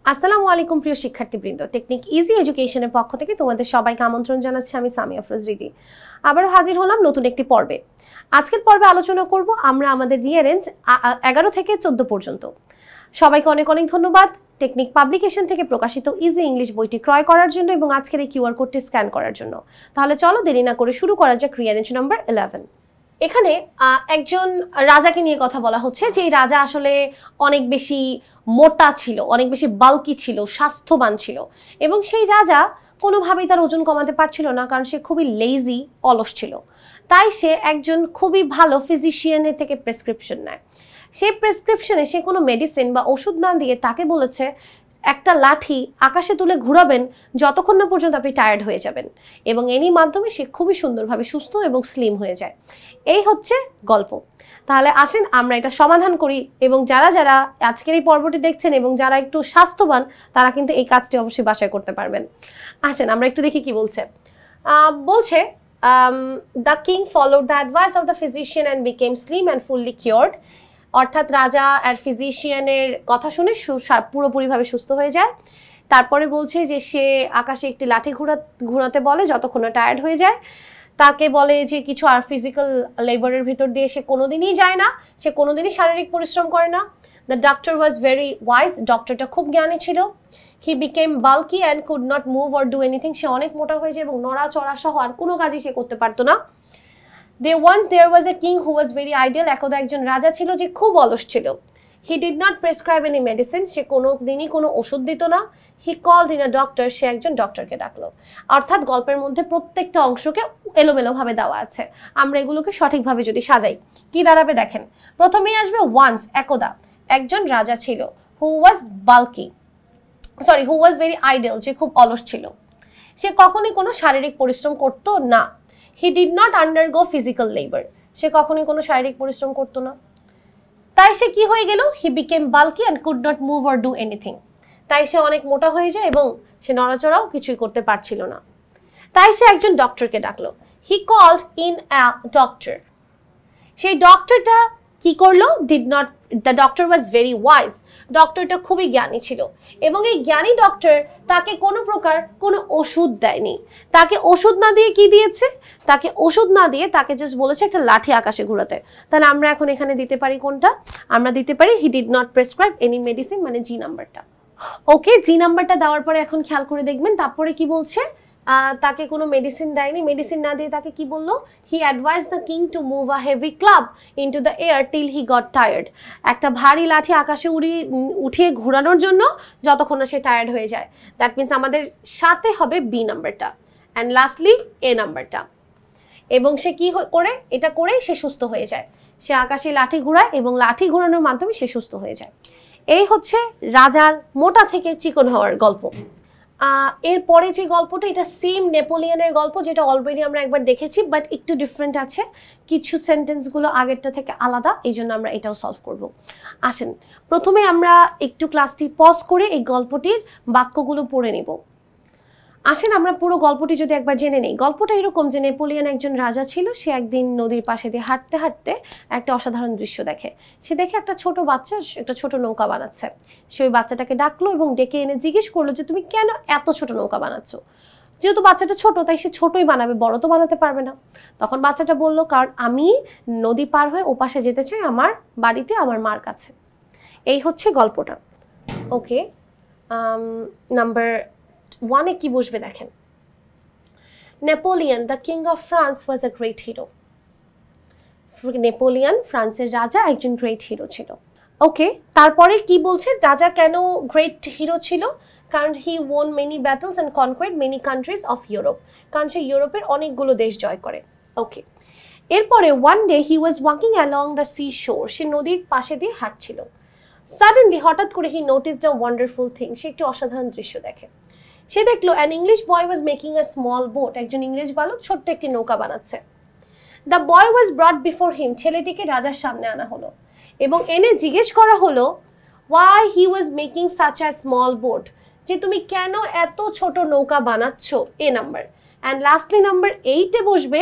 আসসালামু আলাইকুম প্রিয় শিক্ষার্থীবৃন্দ, টেকনিক ইজি এডুকেশনের পক্ষ থেকে তোমাদের সবাইকে আমন্ত্রণ জানাচ্ছি। আমি সামিয়া আফরোজ রিদি আবারও হাজির হলাম নতুন একটি পর্বে। আজকের পর্বে আলোচনা করব আমরা আমাদের রিয়ারেঞ্জ 11 থেকে 14 পর্যন্ত। সবাইকে অনেক অনেক ধন্যবাদ টেকনিক পাবলিকেশন থেকে প্রকাশিত ইজি ইংলিশ বইটি ক্রয় করার জন্য এবং আজকের এই কিউআর কোডটি স্ক্যান করার জন্য। তাহলে চলো দেরি না করে শুরু করা যাক রিয়ারেঞ্জ নাম্বার 11। এখানে একজন রাজাকে নিয়ে কথা বলা হচ্ছে যে এই রাজা আসলে অনেক বেশি মোটা ছিল, অনেক বেশি বাল্কি ছিল, স্বাস্থ্যবান ছিল এবং সেই রাজা কোনোভাবেই তার ওজন কমাতে পারছিল না, কারণ সে খুবই লেজি, অলস ছিল। তাই সে একজন খুবই ভালো ফিজিশিয়ানের থেকে প্রেসক্রিপশন নেয়। সেই প্রেসক্রিপশনে সে কোনো মেডিসিন বা ওষুধ না দিয়ে তাকে বলেছে একটা লাঠি আকাশে তুলে ঘুরাবেন যতক্ষণ না পর্যন্ত আপনি টায়ার্ড হয়ে যাবেন, এবং এরই মাধ্যমে সে খুবই সুন্দরভাবে সুস্থ এবং স্লিম হয়ে যায়। এই হচ্ছে গল্প। তাহলে আসেন আমরা এটা সমাধান করি, এবং যারা যারা আজকের এই পর্বটি দেখছেন এবং যারা একটু স্বাস্থ্যবান তারা কিন্তু এই কাজটি অবশ্যই বাসায় করতে পারবেন। আসেন আমরা একটু দেখি কি বলছে। বলছে the king followed the advice of the physician and became slim and fully cured. অর্থাৎ রাজা আর ফিজিশিয়ানের কথা শুনে পুরোপুরিভাবে সুস্থ হয়ে যায়। তারপরে বলছে যে সে আকাশে একটি লাঠি ঘোরাতে বলে যতক্ষণ না টায়ার্ড হয়ে যায়। তাকে বলে যে কিছু আর ফিজিক্যাল লেবারের ভিতর দিয়ে সে কোনোদিনই যায় না, সে কোনোদিনই শারীরিক পরিশ্রম করে না। The doctor was very wise, ডক্টরটা খুব জ্ঞানী ছিল। He became bulky and could not move or do anything, সে অনেক মোটা হয়ে যায় এবং নড়াচড়া সহ আর কোনো কাজই সে করতে পারতো না। There was a king who was very idle, একদা একজন রাজা ছিল যে খুব অলস ছিল। He did not prescribe any medicine, সে কোনোদিনই কোনো ওষুধ দিত না। He called in a doctor, সে একজন ডক্টরকে ডাকলো। অর্থাৎ গল্পের মধ্যে প্রত্যেকটা অংশকে এলোমেলোভাবে দেওয়া আছে, আমরা এগুলোকে সঠিকভাবে যদি সাজাই কি দাঁড়াবে দেখেন। প্রথমেই আসবে once, একদা একজন রাজা ছিল। who was very idle, যে খুব অলস ছিল। সে কখনোই কোনো শারীরিক পরিশ্রম করতো না। He did not undergo physical labor, সে কখনোই কোনো শারীরিক পরিশ্রম করতো না। তাই সে কি হয়ে গেল? He became bulky and could not move or do anything, তাই সে অনেক মোটা হয়ে যায় এবং সে নড়াচড়াও কিছুই করতে পারছিল না। তাই সে একজন ডক্টরকে ডাকলো। He called in a doctor, সেই ডক্টরটা কি করলো? The doctor was very wise, ডক্টরটা খুবই জ্ঞানী ছিল এবং এই জ্ঞানী ডক্টর তাকে কোনো প্রকার কোনো ওষুধ দেয়নি। তাকে ওষুধ না দিয়ে কি দিয়েছে? তাকে ওষুধ না দিয়ে তাকে জাস্ট বলেছে একটা লাঠি আকাশে ঘোরাতে। তাহলে আমরা এখন এখানে দিতে পারি কোনটা? আমরা দিতে পারি he did not prescribe any medicine, মানে জি নাম্বারটা। ওকে, জি নাম্বারটা দেওয়ার পরে এখন খেয়াল করে দেখবেন তারপরে কি বলছে। তাকে কোনো মেডিসিন দেয়নি, মেডিসিন না দিয়ে তাকে কি বললো? He advise the king to move a heavy club into the air till he got tired, একটা ভারী লাঠি আকাশে উঠিয়ে ঘোরানোর জন্য যতক্ষণ না সে টায়ার্ড হয়ে যায়। দ্যাট মিনস আমাদের সাথে হবে বি নাম্বারটা অ্যান্ড লাস্টলি এ নাম্বারটা। এবং সে কি করে? এটা করেই সে সুস্থ হয়ে যায়। সে আকাশে লাঠি ঘোরায় এবং লাঠি ঘোরানোর মাধ্যমে সে সুস্থ হয়ে যায়। এই হচ্ছে রাজার মোটা থেকে চিকন হওয়ার গল্প। এরপরে যে গল্পটা, এটা সেম নেপোলিয়নের গল্প, যেটা অলরেডি আমরা একবার দেখেছি, বাট একটু ডিফারেন্ট আছে, কিছু সেন্টেন্সগুলো আগেরটা থেকে আলাদা, এই জন্য আমরা এটাও সলভ করব। আসেন প্রথমে আমরা একটু ক্লাসটি পজ করে এই গল্পটির বাক্যগুলো পড়ে নিব। আসেন আমরা পুরো গল্পটি যদি একবার জেনে নেই। গল্পটা এরকম যে নেপোলিয়ন একজন রাজা ছিল, সে একদিন নদীর পাশে দিয়ে হাঁটতে হাঁটতে একটা অসাধারণ দৃশ্য দেখে। সে দেখে একটা ছোট বাচ্চা একটা ছোট নৌকা বানাচ্ছে। সে ওই বাচ্চাটাকে ডাকলো এবং ডেকে এনে জিজ্ঞেস করলো যে তুমি কেন এত ছোট নৌকা বানাচ্ছ? যেহেতু বাচ্চাটা ছোট তাই সে ছোটই বানাবে, বড় তো বানাতে পারবে না। তখন বাচ্চাটা বললো, কারণ আমি নদী পার হয়ে ওপাশে যেতে চাই আমার বাড়িতে, আমার মার কাছে। এই হচ্ছে গল্পটা। ওকে, নাম্বার 1 কি বসবে দেখেন। Napoleon the king of France was a great hero. Napoleon ফ্রান্সের রাজা একজন গ্রেট হিরো ছিল। ওকে, তারপরে কি বলছে? রাজা কেন গ্রেট হিরো ছিল? কারণ he won many battles and conquered many countries of Europe, কারণ সে ইউরোপের অনেকগুলো দেশ জয় করে। ওকে, এরপরে one day he was walking along the sea shore, সে নদীর পাশে দিয়ে হাঁটছিল। সাডেনলি হঠাৎ করে he noticed a wonderful thing, সে একটি অসাধারণ দৃশ্য দেখে। সে দেখলো an English boy was making a small boat, একজন ইংরেজ বালক ছোট্ট একটি নৌকা বানাচ্ছে। The boy was ব্রট before him, ছেলেটিকে রাজার সামনে আনা হলো এবং এনে জিজ্ঞেস করা হলো why he was making such a small boat, যে তুমি কেন এত ছোট নৌকা বানাচ্ছ? এ নাম্বার। অ্যান্ড লাস্টলি নাম্বার 8 বসবে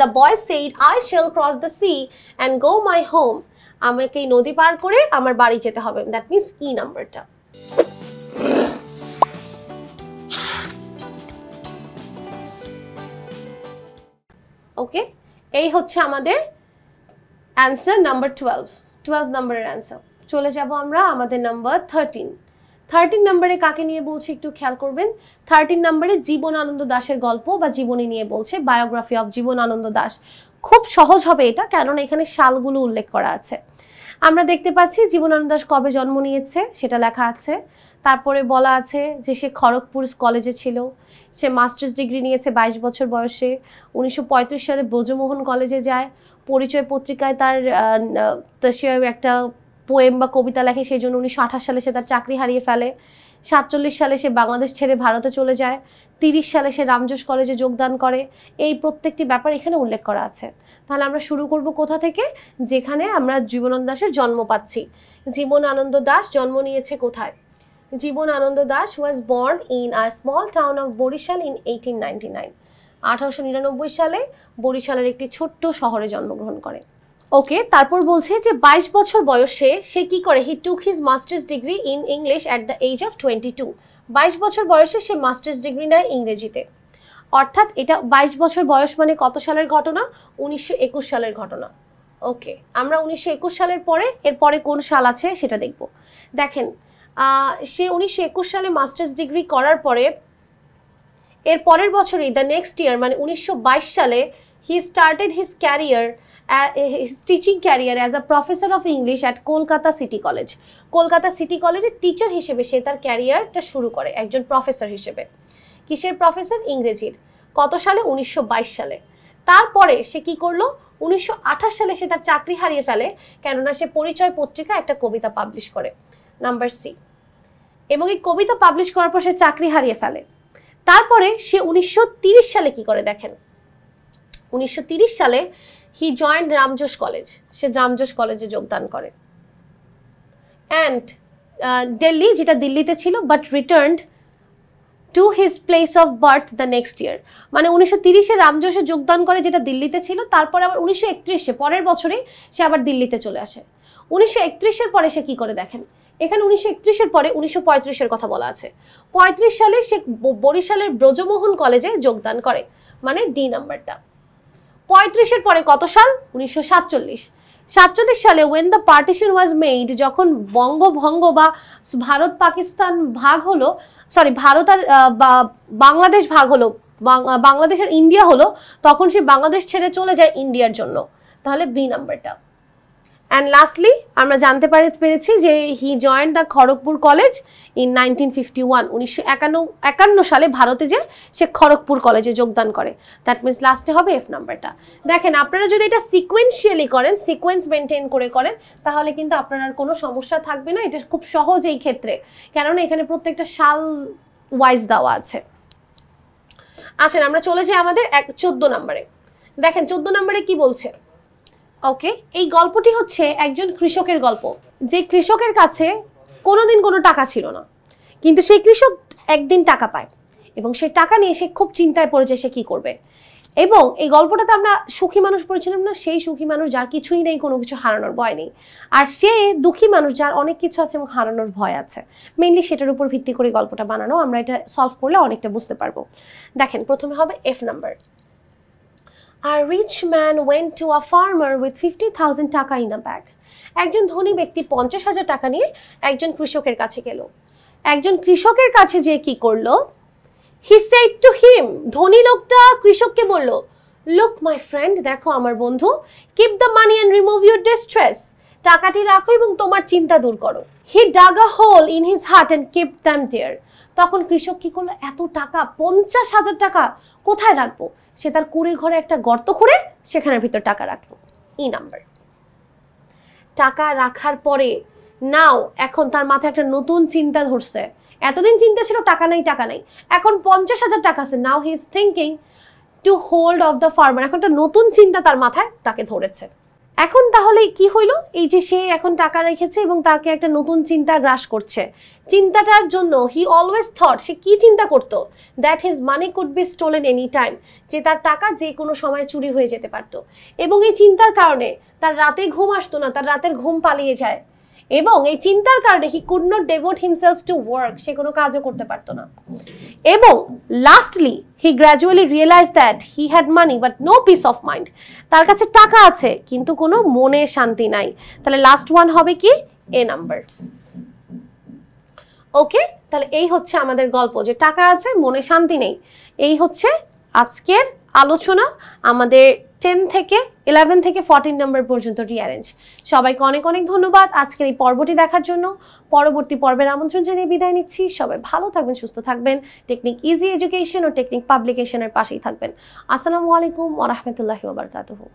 the boy said I shall cross the sea and go my home, আমাকে এই নদী পার করে আমার বাড়ি যেতে হবে। দ্যাট মিনস ই নাম্বারটা। ওকে, এই হচ্ছে আমাদের অ্যান্সার নাম্বার 12 নাম্বারের অ্যান্সার। চলে যাব আমরা আমাদের নাম্বার 13 নাম্বারে কাকে নিয়ে বলছে একটু খেয়াল করবেন। 13 নাম্বারে জীবনানন্দ দাশের গল্প বা জীবনী নিয়ে বলছে, বায়োগ্রাফি অফ জীবনানন্দ দাশ। খুব সহজ হবে এটা, কেননা এখানে সালগুলো উল্লেখ করা আছে। আমরা দেখতে পাচ্ছি জীবনানন্দ দাশ কবে জন্ম নিয়েছে সেটা লেখা আছে। তারপরে বলা আছে যে সে খড়গপুর কলেজে ছিল, সে মাস্টার্স ডিগ্রি নিয়েছে 22 বছর বয়সে, 1935 সালে ব্রজমোহন কলেজে যায়, পরিচয় পত্রিকায় তার সে একটা পোয়েম বা কবিতা লেখে, সেই জন্য 1928 সালে সে তার চাকরি হারিয়ে ফেলে। 47 সালে সে বাংলাদেশ ছেড়ে ভারতে চলে যায়। 30 সালে সে রামজোশ কলেজে যোগদান করে। এই প্রত্যেকটি ব্যাপার এখানে উল্লেখ করা আছে। তাহলে আমরা শুরু করব কোথা থেকে, যেখানে আমরা জীবনানন্দ দাশের জন্ম পাচ্ছি। জীবনানন্দ দাশ জন্ম নিয়েছে কোথায়? Jibanananda Das was born in a small town of Barisal in 1899। 1899 সালে বরিশালের একটি ছোট্ট শহরে জন্মগ্রহণ করে। ওকে, তারপর বলছে যে 22 বছর বয়সে সে কি করে, he took his masters degree in English at the age of 22। 22 বছর বয়সে সে মাস্টার্স ডিগ্রি নেয় ইংরেজিতে। অর্থাৎ এটা 22 বছর বয়স মানে কত সালের ঘটনা? 1921 সালের ঘটনা। ওকে, আমরা 1921 সালের পরে এরপরে কোন সাল আছে সেটা দেখব। দেখেন, সে 1921 সালে মাস্টার্স ডিগ্রি করার পরে এর পরের বছরই দ্য নেক্সট ইয়ার মানে 1922 সালে he started his career teaching career as a professor of English at Kolkata city college. Kolkata city কলেজের টিচার হিসেবে সে তার ক্যারিয়ারটা শুরু করে, একজন প্রফেসর হিসেবে। কিসের প্রফেসর? ইংরেজির। কত সালে? 1922 সালে। তারপরে সে কি করলো? 1928 সালে সে তার চাকরি হারিয়ে ফেলে, কেননা সে পরিচয় পত্রিকা একটা কবিতা পাবলিশ করে, নাম্বার সি। এবং এই কবিতা পাবলিশ করার পর সে চাকরি হারিয়ে ফেলে। তারপরে সে 1930 সালে কি করে দেখেন, 1930 সালে হি জয়েন্ড রামজোশ কলেজ, সে রামজোশ কলেজে যোগদান করে। অ্যান্ড দিল্লি, যেটা দিল্লিতে ছিল, but returned to his place of birth the next year. মানে 1930-এ রামজোশে যোগদান করে যেটা দিল্লিতে ছিল, তারপরে আবার 1931-এ পরের বছরেই সে আবার দিল্লিতে চলে আসে। 1931-এর পরে সে কি করে দেখেন, এখানে 1931-এর পরে 1935-এর কথা বলা আছে। 35 সালে সে বরিশালের ব্রজমোহন কলেজে যোগদান করে, মানে ডি নাম্বারটা। 35-এর পরে কত সাল? 1947। 47 সালে when the partition was made, যখন বঙ্গভঙ্গ বা ভারত পাকিস্তান ভাগ হলো, সরি ভারত আর বাংলাদেশ ভাগ হলো, বাংলাদেশ আর ইন্ডিয়া হলো, তখন সে বাংলাদেশ ছেড়ে চলে যায় ইন্ডিয়ার জন্য, তাহলে বি নাম্বারটা। অ্যান্ড লাস্টলি আমরা জানতে পেরেছি যে he joined the Kharagpur college in 1951। 1951 সালে ভারতে যে সে খড়গপুর কলেজে যোগদান করে, দ্যাট মিনস লাস্টে হবে এফ নাম্বারটা। দেখেন, আপনারা যদি এটা সিকোয়েন্সিয়ালি করেন, সিকোয়েন্স মেনটেন করে করেন, তাহলে কিন্তু আপনার আর কোনো সমস্যা থাকবে না। এটা খুব সহজ এই ক্ষেত্রে, কেননা এখানে প্রত্যেকটা সাল ওয়াইজ দেওয়া আছে। আসেন আমরা চলে যাই আমাদের 14 নম্বরে। দেখেন 14 নম্বরে কি বলছে। ওকে, এই গল্পটি হচ্ছে একজন কৃষকের গল্প, যে কৃষকের কাছে কোনোদিন কোনো টাকা ছিল না, কিন্তু সেই কৃষক একদিন টাকা পায় এবং সেই টাকা নিয়ে সে খুব চিন্তায় পড়ে যায় সে কি করবে। এবং এই গল্পটাতে আমরা সুখী মানুষ পড়েছিলাম না, সেই সুখী মানুষ যার কিছুই নেই, কোনো কিছু হারানোর ভয় নেই, আর সে দুঃখী মানুষ যার অনেক কিছু আছে এবং হারানোর ভয় আছে। মেইনলি সেটার উপর ভিত্তি করে গল্পটা বানানো, আমরা এটা সলভ করলে অনেকটা বুঝতে পারবো। দেখেন, প্রথমে হবে F number. A rich man went to a farmer with 50,000 টাকা in a bag. একজন ধনী ব্যক্তি 50,000 টাকা নিয়ে একজন কৃষকের কাছে গেল। একজন কৃষকের কাছে যে কি করলো, he said to him, ধনী লোকটা কৃষককে বলল, look my friend, দেখো আমার বন্ধু, keep the money and remove your distress, টাকাটি রাখো এবং তোমার চিন্তা দূর করো। he dug a hole in his heart and kept them there. তখন কৃষক কি করলো, এত টাকা 50,000 টাকা কোথায় রাখবো, সে তার কুড়ে ঘরে একটা গর্ত খুঁড়ে সেখানের ভিতর টাকা রাখলো। E number. টাকা রাখার পরে নাও এখন তার মাথায় একটা নতুন চিন্তা ধরছে। এতদিন চিন্তা ছিল টাকা নাই টাকা নাই, এখন 50,000 টাকা আছে। Now he is thinking to hold of the farmer, এখন একটা নতুন চিন্তা তার মাথায় তাকে ধরেছে। এখন তাহলে কি হইলো, এই যে সে এখন টাকা রেখেছে এবং তাকে একটা নতুন চিন্তা গ্রাস করছে। চিন্তাটার জন্য হি অলওয়েজ থট, সে কি চিন্তা করতো, that his money could be stolen any time, যে তার টাকা যে কোনো সময় চুরি হয়ে যেতে পারতো। এবং এই চিন্তার কারণে তার রাতে ঘুম আসতো না, তার রাতের ঘুম পালিয়ে যায়। এবং এই চিন্তার কারণে he could not devote himself to work, সে কোনো কাজও করতে পারতো না। এবং lastly he gradually realise that he had money but no peace of mind, তার কাছে টাকা আছে কিন্তু কোনো মনে শান্তি নাই। তাহলে লাস্ট ওয়ান হবে কি এ নাম্বার। ওকে, তাহলে এই হচ্ছে আমাদের গল্প যে টাকা আছে মনে শান্তি নেই। এই হচ্ছে আজকের আলোচনা আমাদের 10 থেকে 11 থেকে 14 নম্বর পর্যন্ত রিঅ্যারেঞ্জ। সবাইকে অনেক অনেক ধন্যবাদ আজকের এই পর্বটি দেখার জন্য। পরবর্তী পর্বের আমন্ত্রণ জানিয়ে বিদায় নিচ্ছি। সবাই ভালো থাকবেন, সুস্থ থাকবেন, টেকনিক ইজি এডুকেশন ও টেকনিক পাবলিকেশনের পাশেই থাকবেন। আসসালামু আলাইকুম ওয়া রাহমাতুল্লাহি ওয়া বারাকাতুহু।